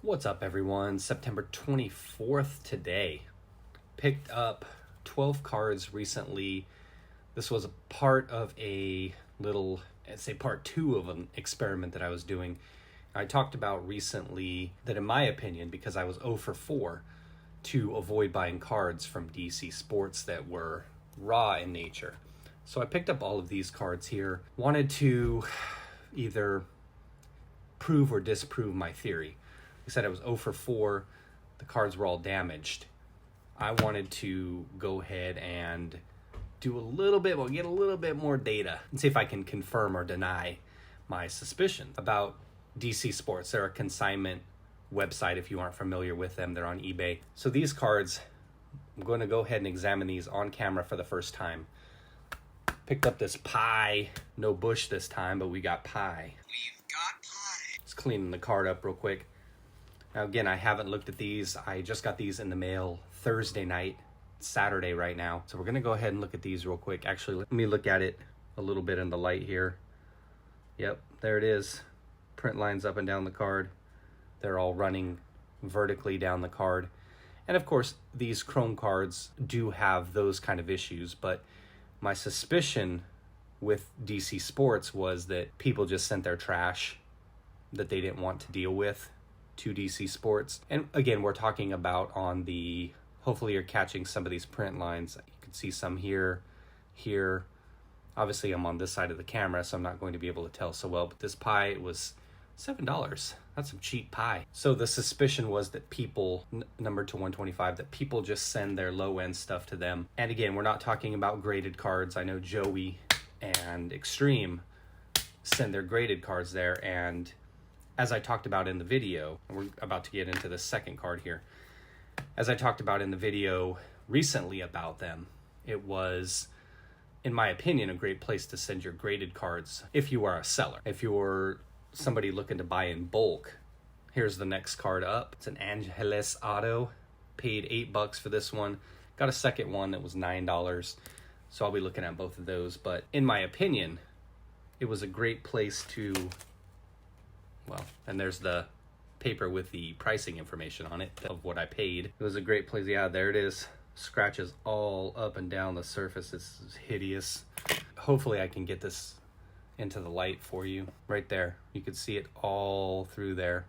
What's up, everyone? September 24th today. Picked up 12 cards recently. This was a part of a little, I'd say part two of an experiment that I was doing. I talked about recently that, in my opinion, because I was 0 for 4, to avoid buying cards from DC Sports that were raw in nature. So I picked up all of these cards here. Wanted to either prove or disprove my theory. I said I was 0 for 4. The cards were all damaged. I wanted to go ahead and do a little bit, get a little bit more data and see if I can confirm or deny my suspicions about DC Sports. They're a consignment website if you aren't familiar with them. They're on eBay. So these cards, I'm going to go ahead and examine these on camera for the first time. Picked up this pie. No bush this time, but we got pie. We've got pie. Just cleaning the card up real quick. Now, again, I haven't looked at these. I just got these in the mail Thursday night. It's Saturday right now. So we're going to go ahead and look at these real quick. Actually, let me look at it a little bit in the light here. Yep, there it is. Print lines up and down the card. They're all running vertically down the card. And of course, these chrome cards do have those kind of issues. But my suspicion with DC Sports was that people just sent their trash that they didn't want to deal with to DC Sports. And again, we're talking about on the, hopefully you're catching some of these print lines. You can see some here. Obviously I'm on this side of the camera, so I'm not going to be able to tell so well, but this pie was $7. That's some cheap pie. So the suspicion was that people, numbered to 125, that people just send their low-end stuff to them. And again, we're not talking about graded cards. I know Joey and Extreme send their graded cards there, and as I talked about in the video, we're about to get into the second card here. As I talked about in the video recently about them, it was, in my opinion, a great place to send your graded cards if you are a seller. If you're somebody looking to buy in bulk, here's the next card up. It's an Angeles Auto. Paid $8 for this one. Got a second one that was $9. So I'll be looking at both of those. But in my opinion, it was a great place to, well, and there's the paper with the pricing information on it of what I paid. It was a great place. Yeah, there it is. Scratches all up and down the surface. This is hideous. Hopefully I can get this into the light for you. Right there. You can see it all through there.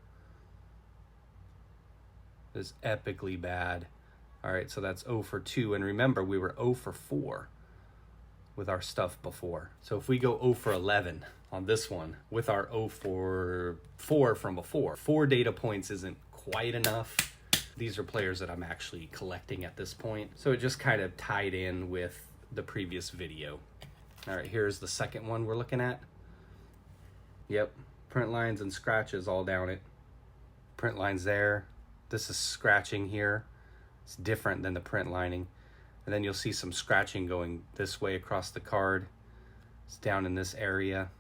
It is epically bad. All right, so that's 0 for 2. And remember, we were 0 for 4 with our stuff before. So if we go 0 for 11 on this one with our 0 for 4 from before, 4 data points isn't quite enough. These are players that I'm actually collecting at this point. So it just kind of tied in with the previous video. All right, here's the second one we're looking at. Yep, print lines and scratches all down it. Print lines there. This is scratching here. It's different than the print lining. And then you'll see some scratching going this way across the card. It's down in this area.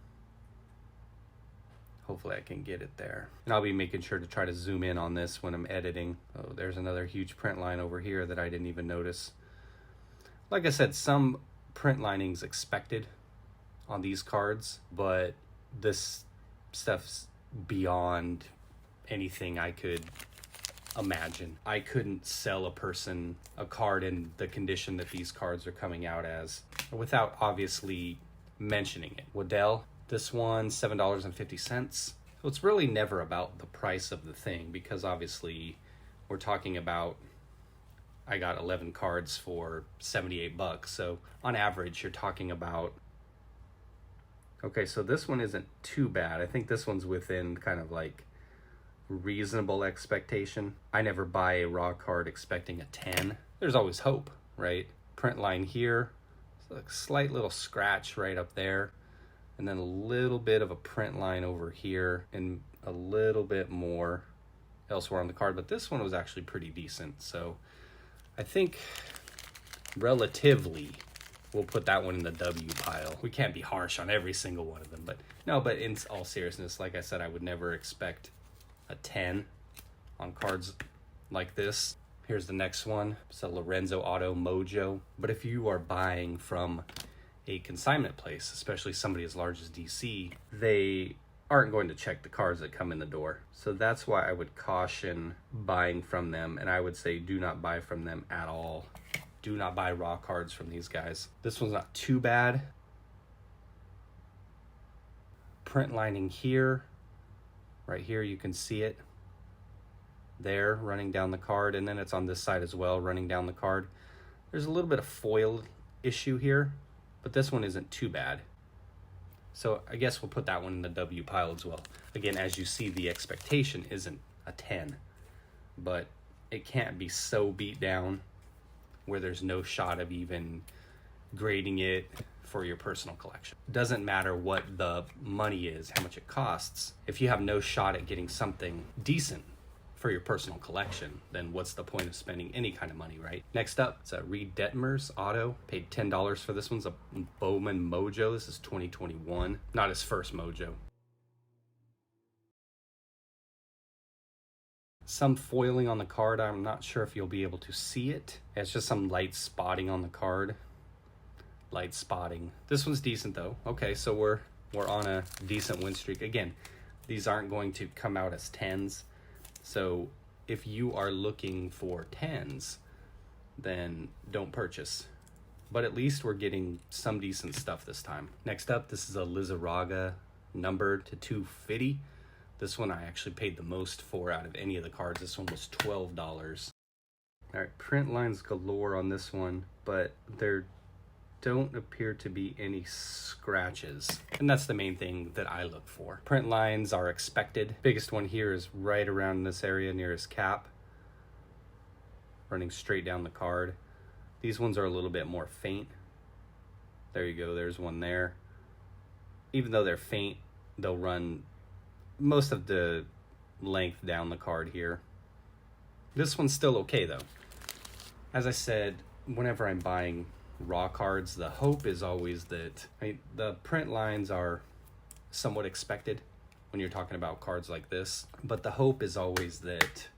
Hopefully I can get it there. And I'll be making sure to try to zoom in on this when I'm editing. Oh, there's another huge print line over here that I didn't even notice. Like I said, some print lining's expected on these cards, but this stuff's beyond anything I could imagine. I couldn't sell a person a card in the condition that these cards are coming out as without obviously mentioning it. Waddell, this one, $7.50. So it's really never about the price of the thing, because obviously we're talking about, I got 11 cards for $78. So on average, you're talking about, okay, so this one isn't too bad. I think this one's within kind of like reasonable expectation. I never buy a raw card expecting a 10. There's always hope, right? Print line here, a slight little scratch right up there, and then a little bit of a print line over here, and a little bit more elsewhere on the card. But this one was actually pretty decent. So I think relatively we'll put that one in the W pile. We can't be harsh on every single one of them, but no, but in all seriousness, like I said, I would never expect a 10 on cards like this. Here's the next one. It's a Lorenzo Auto Mojo. But if you are buying from a consignment place, especially somebody as large as DC, they aren't going to check the cards that come in the door. So that's why I would caution buying from them, and I would say do not buy from them at all. Do not buy raw cards from these guys. This one's not too bad. Print lining here, right here, you can see it there running down the card, and then it's on this side as well running down the card. There's a little bit of foil issue here, but this one isn't too bad. So I guess we'll put that one in the W pile as well. Again, as you see, the expectation isn't a 10, but it can't be so beat down where there's no shot of even grading it for your personal collection. Doesn't matter what the money is, how much it costs. If you have no shot at getting something decent for your personal collection, then what's the point of spending any kind of money, right? Next up, it's a Reed Detmers auto. Paid $10 for this one's a Bowman Mojo. This is 2021, not his first Mojo. Some foiling on the card. I'm not sure if you'll be able to see it. It's just some light spotting on the card. Light spotting. This one's decent though. Okay, so we're on a decent win streak. Again, these aren't going to come out as 10s. So if you are looking for 10s, then don't purchase. But at least we're getting some decent stuff this time. Next up, this is a Lizarraga numbered to 250. This one I actually paid the most for out of any of the cards. This one was $12. All right, print lines galore on this one, but there don't appear to be any scratches. And that's the main thing that I look for. Print lines are expected. Biggest one here is right around this area near his cap, running straight down the card. These ones are a little bit more faint. There you go, there's one there. Even though they're faint, they'll run most of the length down the card here. This one's still okay though. As I said, whenever I'm buying raw cards, the hope is always that the print lines are somewhat expected when you're talking about cards like this, but the hope is always that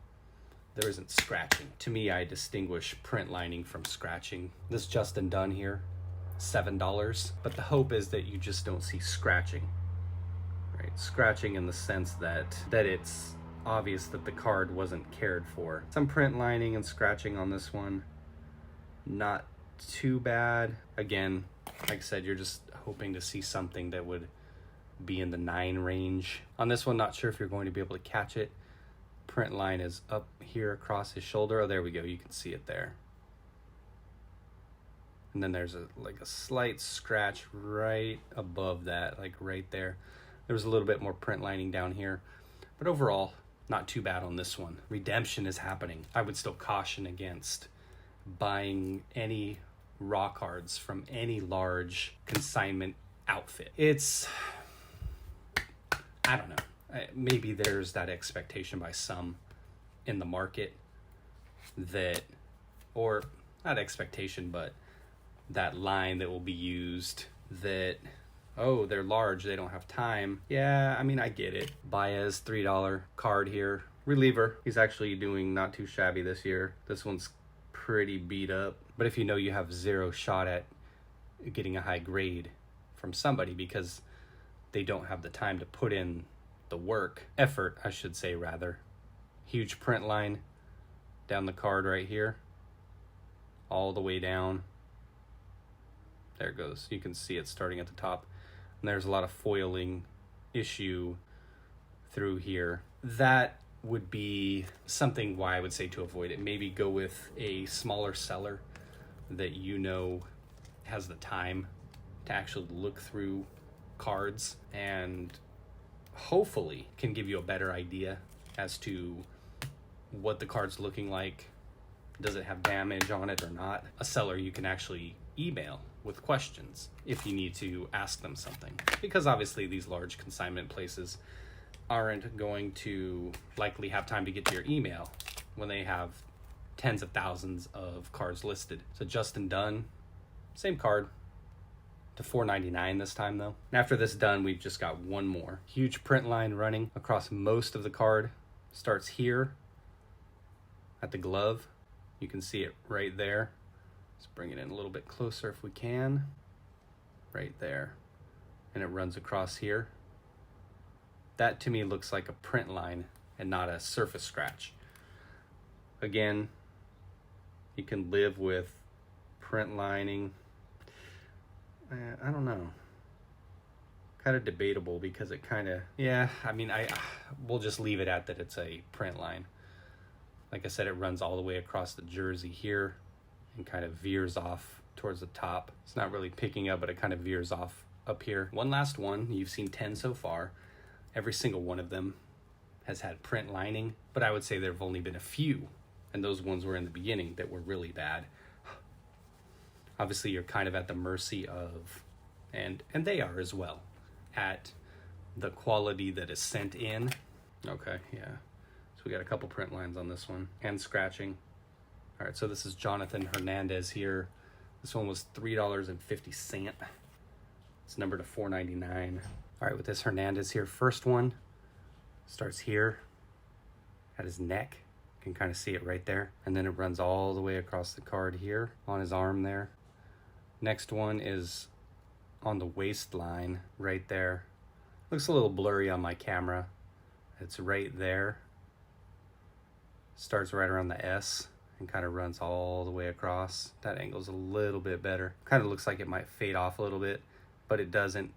there isn't scratching. To me, I distinguish print lining from scratching. This Justin Dunn here, $7, but the hope is that you just don't see scratching, right? Scratching in the sense that it's obvious that the card wasn't cared for. Some print lining and scratching on this one, not too bad. Again, like I said, you're just hoping to see something that would be in the 9 range. On this one, not sure if you're going to be able to catch it. Print line is up here across his shoulder. Oh, there we go. You can see it there. And then there's a slight scratch right above that, like right there. There was a little bit more print lining down here, but overall, not too bad on this one. Redemption is happening. I would still caution against buying any raw cards from any large consignment outfit. It's, I don't know, maybe there's that expectation by some in the market that, or not expectation, but that line that will be used that, oh, they're large, they don't have time. Yeah, I mean, I get it. Baez, $3 card here. Reliever, he's actually doing not too shabby this year. This one's pretty beat up, but if you know you have zero shot at getting a high grade from somebody because they don't have the time to put in the effort, I should say, rather. Huge print line down the card right here, all the way down. There it goes. You can see it starting at the top, and there's a lot of foiling issue through here. That would be something why I would say to avoid it. Maybe go with a smaller seller that you know has the time to actually look through cards and hopefully can give you a better idea as to what the card's looking like. Does it have damage on it or not? A seller you can actually email with questions if you need to ask them something, because obviously these large consignment places aren't going to likely have time to get to your email when they have tens of thousands of cards listed. So Justin Dunn, same card, to $4.99 this time though. And after this done, we've just got one more. Huge print line running across most of the card. Starts here at the glove. You can see it right there. Let's bring it in a little bit closer if we can. Right there. And it runs across here. That to me looks like a print line and not a surface scratch. Again, you can live with print lining. I don't know. Kind of debatable because it kind of, yeah, I mean, we'll just leave it at that it's a print line. Like I said, it runs all the way across the jersey here and kind of veers off towards the top. It's not really picking up, but it kind of veers off up here. One last one. You've seen 10 so far. Every single one of them has had print lining, but I would say there have only been a few, and those ones were in the beginning that were really bad. Obviously, you're kind of at the mercy of, and they are as well, at the quality that is sent in. Okay, yeah. So we got a couple print lines on this one and scratching. All right, so this is Jonathan Hernandez here. This one was $3.50. It's numbered to $4.99. All right, with this Hernandez here, first one starts here at his neck. You can kind of see it right there. And then it runs all the way across the card here on his arm there. Next one is on the waistline right there. Looks a little blurry on my camera. It's right there. Starts right around the S and kind of runs all the way across. That angle's a little bit better. Kind of looks like it might fade off a little bit, but it doesn't.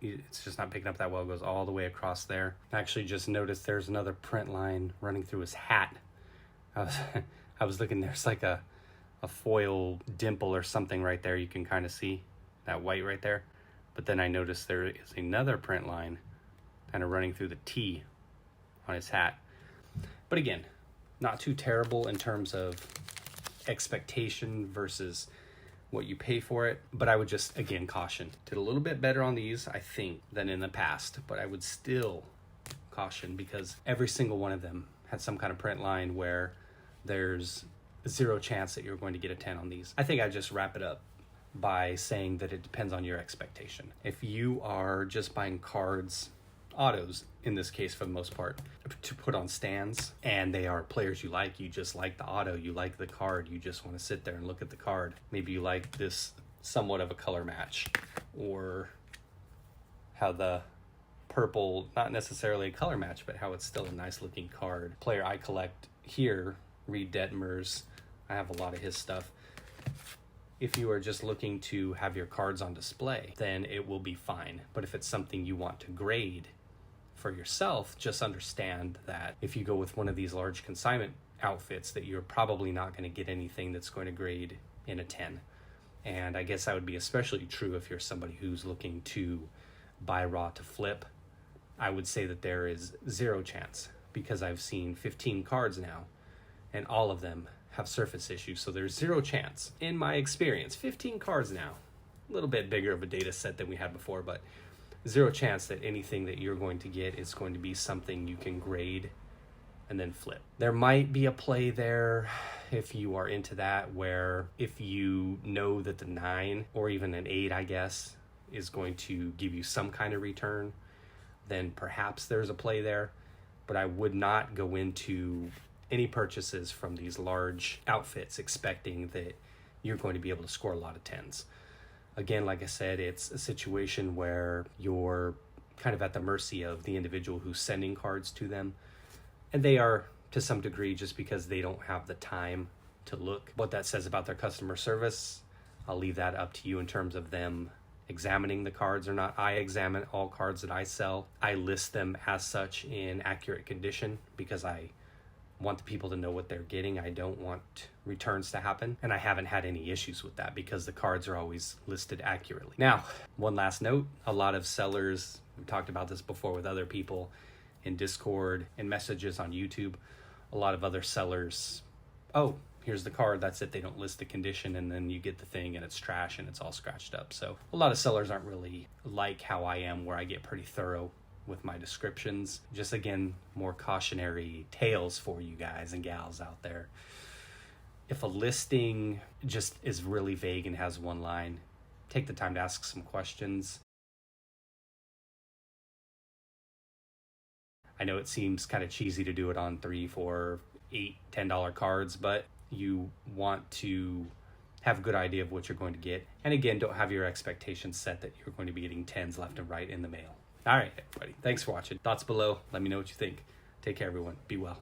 It's just not picking up that well. It goes all the way across there. I actually just noticed there's another print line running through his hat. I was looking, there's like a foil dimple or something right there. You can kind of see that white right there. But then I noticed there is another print line kind of running through the T on his hat. But again, not too terrible in terms of expectation versus what you pay for it. But I would just, again, caution. Did a little bit better on these, I think, than in the past. But I would still caution because every single one of them had some kind of print line where there's zero chance that you're going to get a 10 on these. I think I just wrap it up by saying that it depends on your expectation. If you are just buying cards, autos in this case for the most part, to put on stands, and they are players you like, you just like the auto, you like the card, you just want to sit there and look at the card. Maybe you like this somewhat of a color match, or how the purple, not necessarily a color match, but how it's still a nice looking card. Player I collect here, Reed Detmers, I have a lot of his stuff. If you are just looking to have your cards on display, then it will be fine. But if it's something you want to grade for yourself, just understand that if you go with one of these large consignment outfits, that you're probably not going to get anything that's going to grade in a 10. And I guess that would be especially true if you're somebody who's looking to buy raw to flip. I would say that there is zero chance, because I've seen 15 cards now and all of them have surface issues. So there's zero chance, in my experience, 15 cards now, a little bit bigger of a data set than we had before, but zero chance that anything that you're going to get is going to be something you can grade and then flip. There might be a play there if you are into that, where if you know that the 9 or even an 8, I guess, is going to give you some kind of return, then perhaps there's a play there. But I would not go into any purchases from these large outfits expecting that you're going to be able to score a lot of 10s. Again, like I said, it's a situation where you're kind of at the mercy of the individual who's sending cards to them. And they are, to some degree, just because they don't have the time to look. What that says about their customer service, I'll leave that up to you in terms of them examining the cards or not. I examine all cards that I sell. I list them as such in accurate condition because I want the people to know what they're getting. I don't want returns to happen, and I haven't had any issues with that because the cards are always listed accurately. Now, one last note, a lot of sellers, we've talked about this before with other people in Discord and messages on YouTube, a lot of other sellers, oh, here's the card, that's it, they don't list the condition, and then you get the thing and it's trash and it's all scratched up. So a lot of sellers aren't really like how I am, where I get pretty thorough with my descriptions. Just again, more cautionary tales for you guys and gals out there. If a listing just is really vague and has one line, take the time to ask some questions. I know it seems kind of cheesy to do it on $3, $4, $8, $10 cards, but you want to have a good idea of what you're going to get. And again, don't have your expectations set that you're going to be getting 10s left and right in the mail. All right, everybody. Thanks for watching. Thoughts below. Let me know what you think. Take care, everyone. Be well.